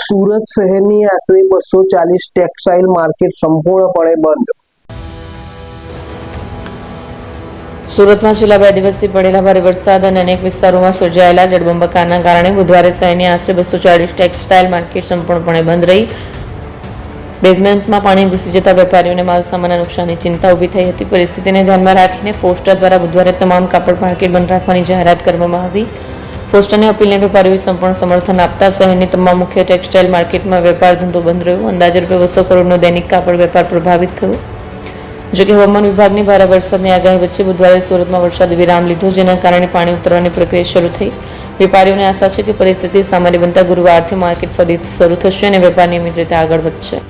સુરત શહેરની આશરે 240 textile market સંપૂર્ણપણે બંધ. સુરતમાં છેલ્લા 2 દિવસથી પડેલા ભારે વરસાદ અને અનેક વિસ્તારોમાં સર્જાયેલા જળબંબાકારના કારણે બુધવારે શહેરની આશરે 240 ટેક્સટાઇલ માર્કેટ સંપૂર્ણપણે બંધ રહી. બેઝમેન્ટમાં પાણી ઘૂસી જતા વેપારીઓને માલસામાનના નુકસાનની ચિંતા ઊભી થઈ હતી. પરિસ્થિતિને ધ્યાનમાં રાખીને ફોસ્ટા દ્વારા બુધવારે તમામ કાપડ માર્કેટ બંધ રાખવાની જાહેરાત કરવામાં આવી. ફોસ્ટાની અપીલને વેપારીઓએ સંપૂર્ણ સમર્થન આપતા શહેરની તમામ મુખ્ય ટેક્સટાઇલ માર્કેટમાં વેપાર ધંધો બંધ રહ્યો. અંદાજે ₹200 કરોડનો દૈનિક કાપડ વેપાર પ્રભાવિત થયો. જોકે હવામાન વિભાગની ભારે વરસાદની આગાહી વચ્ચે બુધવારે સુરતમાં વરસાદે વિરામ લીધો, જેના કારણે પાણી ઉતરવાની પ્રક્રિયા શરૂ થઈ. વેપારીઓને આશા છે કે પરિસ્થિતિ સામાન્ય બનતા ગુરુવારથી માર્કેટ ફરી શરૂ થશે અને વેપાર નિયમિત રીતે આગળ વધશે.